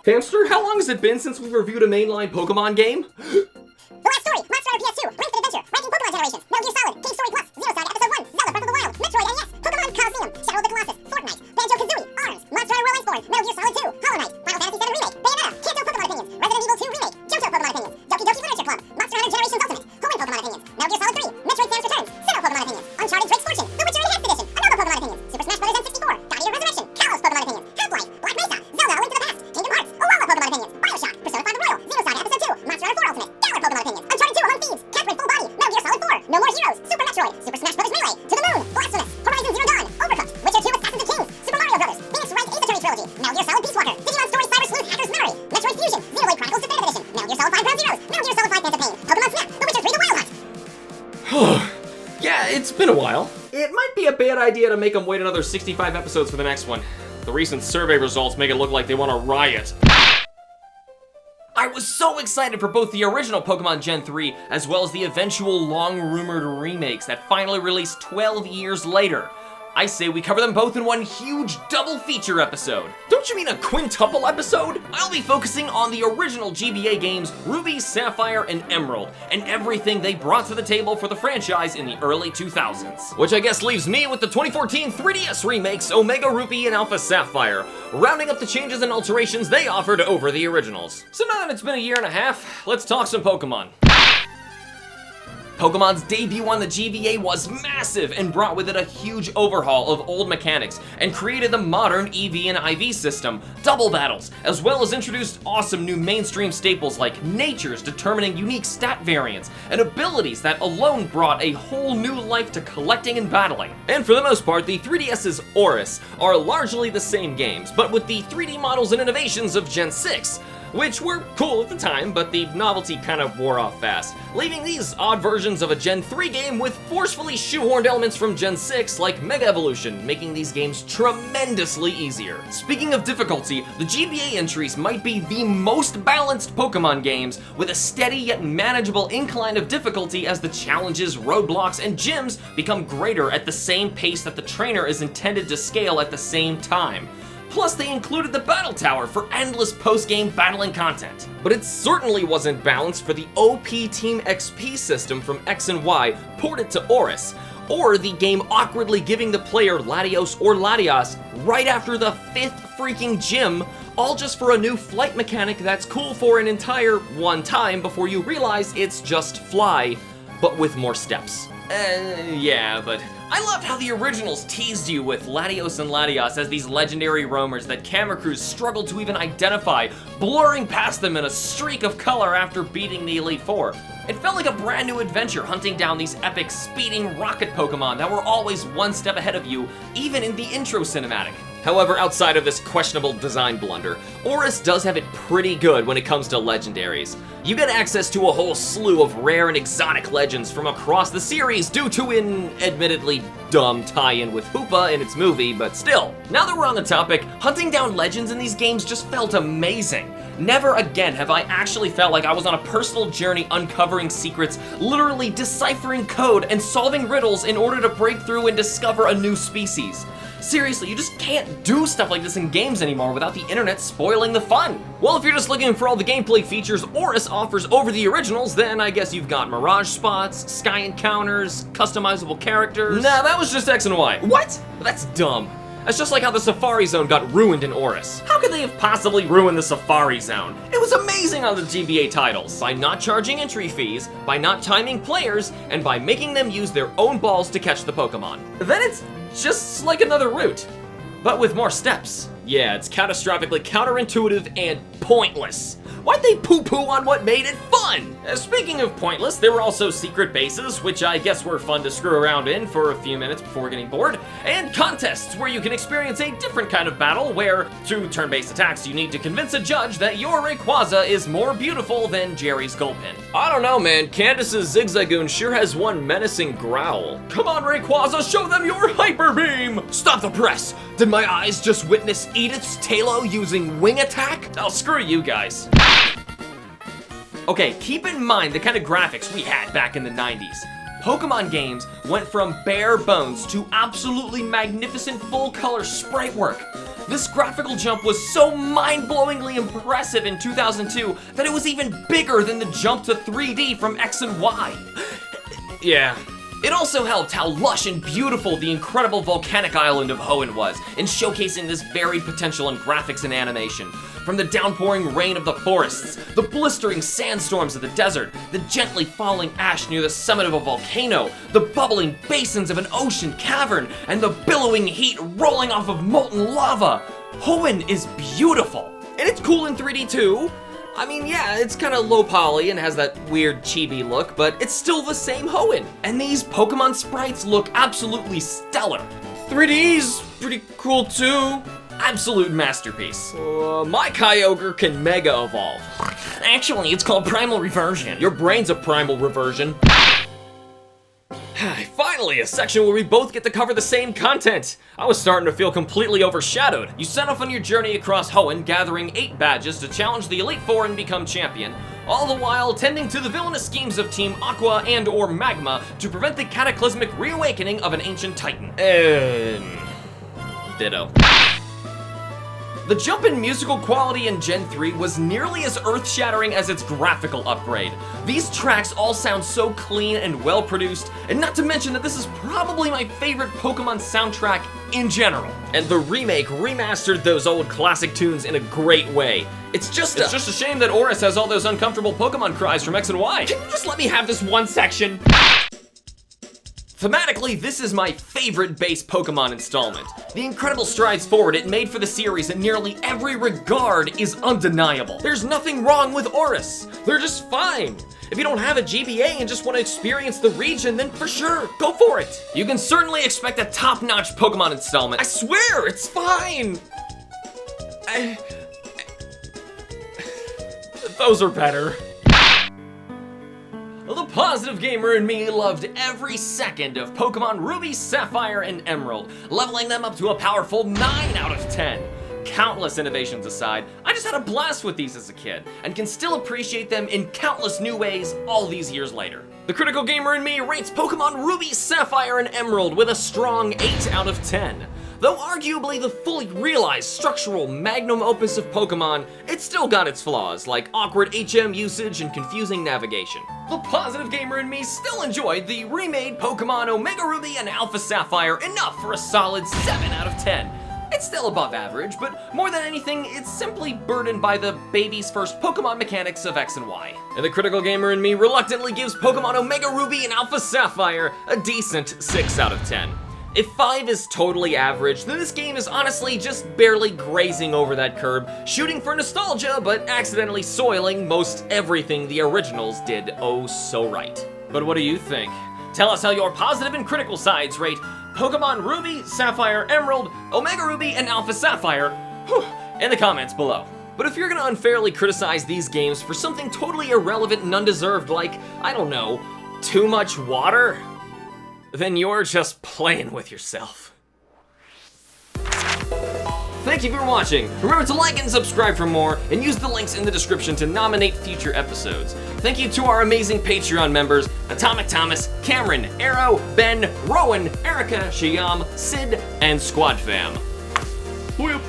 Hamster, how long has it been since we reviewed a mainline Pokemon game? The Last Story, Monster Hunter PS2, Link to the Adventure, Ranking Pokemon Generations, Metal Gear Solid, King Story Plus, Zero Saga Episode 1, Zelda Breath of the Wild, Metroid NES, Pokemon Coliseum, Shadow of the Colossus, Fortnite, Banjo-Kazooie, ARMS, Monster Hunter World Iceborne, Metal Gear Solid 2, Hollow Knight, Final Fantasy VII Remake, Bayonetta, Kanto Pokemon Opinions, Resident Evil 2 Remake, Johto Pokemon Opinions, Doki Doki Literature Club, Monster Hunter Generations Ultimate, Hoenn Pokemon Opinions, Metal Gear Solid 3, Metroid Samus Returns, Sinnoh Pokemon Opinions, Uncharted Drake's Fortune, The Witcher Enhanced Edition, Unova Pokemon Opinions, Super Smash Bros. N64, God Eater Resurrection, Kalos Pokemon Opinions, Half-Life, Black Mesa, Zelda A Link to the Past, Kingdom Hearts, Alola Pokemon Opinions, Bioshock, Persona 5 Royal, Xeno Saga Episode 2, Monster Hunter 4 Ultimate, Galar Pokemon Opinions, Uncharted 2 Among Thieves, Catherine Full Body, Metal Gear Solid 4, No More Heroes, Super Metroid, Super Smash Bros. Melee, To the Moon, Blasphemous, Horizon Zero Dawn, Overcooked, Witcher 2 Assassins of Kings, Super Mario Bros., Phoenix Wright Ace Attorney Trilogy, Metal Gear Solid Peace Walker, Digimon Story Cyber Sleuth Hacker's Memory, Metroid Fusion, Xenoblade Chronicles Definitive Edition, Metal Gear Solid 5 Ground Zeroes, Metal Gear Solid 5 Phantom Pain, Pokemon Snap, The Witcher 3 The Wild Hunt. Yeah, it's been a while. It might be a bad idea to make them wait another 65 episodes for the next one. The recent survey results make it look like they want to riot. I was so excited for both the original Pokemon Gen 3 as well as the eventual long-rumored remakes that finally released 12 years later. I say we cover them both in one huge double feature episode. Don't you mean a quintuple episode? I'll be focusing on the original GBA games Ruby, Sapphire, and Emerald, and everything they brought to the table for the franchise in the early 2000s. Which I guess leaves me with the 2014 3DS remakes Omega Ruby and Alpha Sapphire, rounding up the changes and alterations they offered over the originals. So now that it's been a year and a half, let's talk some Pokemon. Pokemon's debut on the GBA was massive and brought with it a huge overhaul of old mechanics and created the modern EV and IV system, double battles, as well as introduced awesome new mainstream staples like natures determining unique stat variants and abilities that alone brought a whole new life to collecting and battling. And for the most part, the 3DS's ORAS are largely the same games, but with the 3D models and innovations of Gen 6, which were cool at the time, but the novelty kind of wore off fast, leaving these odd versions of a Gen 3 game with forcefully shoehorned elements from Gen 6 like Mega Evolution, making these games tremendously easier. Speaking of difficulty, the GBA entries might be the most balanced Pokemon games, with a steady yet manageable incline of difficulty as the challenges, roadblocks, and gyms become greater at the same pace that the trainer is intended to scale at the same time. Plus, they included the Battle Tower for endless post-game battling content. But it certainly wasn't balanced for the OP Team XP system from X and Y ported to ORAS, or the game awkwardly giving the player Latios or Latias right after the 5th freaking gym, all just for a new flight mechanic that's cool for an entire one time before you realize it's just fly, but with more steps. Yeah, but I loved how the originals teased you with Latios and Latias as these legendary roamers that camera crews struggled to even identify, blurring past them in a streak of color after beating the Elite Four. It felt like a brand new adventure hunting down these epic speeding rocket Pokemon that were always one step ahead of you, even in the intro cinematic. However, outside of this questionable design blunder, ORAS does have it pretty good when it comes to legendaries. You get access to a whole slew of rare and exotic legends from across the series due to an admittedly dumb tie-in with Hoopa in its movie, but still. Now that we're on the topic, hunting down legends in these games just felt amazing. Never again have I actually felt like I was on a personal journey uncovering secrets, literally deciphering code and solving riddles in order to break through and discover a new species. Seriously, you just can't do stuff like this in games anymore without the internet spoiling the fun. Well, if you're just looking for all the gameplay features ORAS offers over the originals, then I guess you've got Mirage spots, Sky encounters, customizable characters. Nah, that was just X and Y. What? That's dumb. That's just like how the Safari Zone got ruined in ORAS. How could they have possibly ruined the Safari Zone? It was amazing on the GBA titles. By not charging entry fees, by not timing players, and by making them use their own balls to catch the Pokemon. Then it's just like another route, but with more steps. Yeah, it's catastrophically counterintuitive and pointless. Why'd they poo-poo on what made it fun? Speaking of pointless, there were also secret bases, which I guess were fun to screw around in for a few minutes before getting bored, and contests where you can experience a different kind of battle where, through turn-based attacks, you need to convince a judge that your Rayquaza is more beautiful than Jerry's Gulpin. I don't know, man, Candace's Zigzagoon sure has one menacing growl. Come on, Rayquaza, show them your Hyper Beam! Stop the press! Did my eyes just witness Edith's Tailo using Wing Attack? Oh, screw you guys. Okay, keep in mind the kind of graphics we had back in the 90s. Pokemon games went from bare bones to absolutely magnificent full-color sprite work. This graphical jump was so mind-blowingly impressive in 2002 that it was even bigger than the jump to 3D from X and Y. Yeah. It also helped how lush and beautiful the incredible volcanic island of Hoenn was in showcasing this varied potential in graphics and animation. From the downpouring rain of the forests, the blistering sandstorms of the desert, the gently falling ash near the summit of a volcano, the bubbling basins of an ocean cavern, and the billowing heat rolling off of molten lava. Hoenn is beautiful. And it's cool in 3D too. I mean, yeah, it's kind of low poly and has that weird chibi look, but it's still the same Hoenn. And these Pokemon sprites look absolutely stellar. 3D's pretty cool too. Absolute masterpiece. My Kyogre can Mega Evolve. Actually, it's called Primal Reversion. Your brain's a Primal Reversion. Finally, a section where we both get to cover the same content. I was starting to feel completely overshadowed. You set off on your journey across Hoenn, gathering 8 badges to challenge the Elite Four and become champion, all the while tending to the villainous schemes of Team Aqua and or Magma to prevent the cataclysmic reawakening of an ancient titan. Ditto. The jump in musical quality in Gen 3 was nearly as earth-shattering as its graphical upgrade. These tracks all sound so clean and well-produced, and not to mention that this is probably my favorite Pokemon soundtrack in general. And the remake remastered those old classic tunes in a great way. It's just a shame that ORAS has all those uncomfortable Pokemon cries from X and Y. Can you just let me have this one section? Thematically, this is my favorite base Pokemon installment. The incredible strides forward it made for the series in nearly every regard is undeniable. There's nothing wrong with ORAS. They're just fine. If you don't have a GBA and just want to experience the region, then for sure, go for it. You can certainly expect a top-notch Pokemon installment. I swear, it's fine. Those are better. The positive gamer in me loved every second of Pokemon Ruby, Sapphire, and Emerald, leveling them up to a powerful 9 out of 10. Countless innovations aside, I just had a blast with these as a kid, and can still appreciate them in countless new ways all these years later. The critical gamer in me rates Pokemon Ruby, Sapphire, and Emerald with a strong 8 out of 10. Though arguably the fully realized structural magnum opus of Pokemon, it still got its flaws, like awkward HM usage and confusing navigation. The positive gamer in me still enjoyed the remade Pokemon Omega Ruby and Alpha Sapphire enough for a solid 7 out of 10. It's still above average, but more than anything, it's simply burdened by the baby's first Pokemon mechanics of X and Y. And the critical gamer in me reluctantly gives Pokemon Omega Ruby and Alpha Sapphire a decent 6 out of 10. If 5 is totally average, then this game is honestly just barely grazing over that curb, shooting for nostalgia, but accidentally soiling most everything the originals did oh so right. But what do you think? Tell us how your positive and critical sides rate Pokemon Ruby, Sapphire, Emerald, Omega Ruby, and Alpha Sapphire in the comments below. But if you're gonna unfairly criticize these games for something totally irrelevant and undeserved, like, I don't know, too much water, then you're just playing with yourself. Thank you for watching. Remember to like and subscribe for more, and use the links in the description to nominate future episodes. Thank you to our amazing Patreon members, Atomic Thomas, Cameron, Arrow, Ben, Rowan, Erica, Shyam, Sid, and Squad Fam. Whip.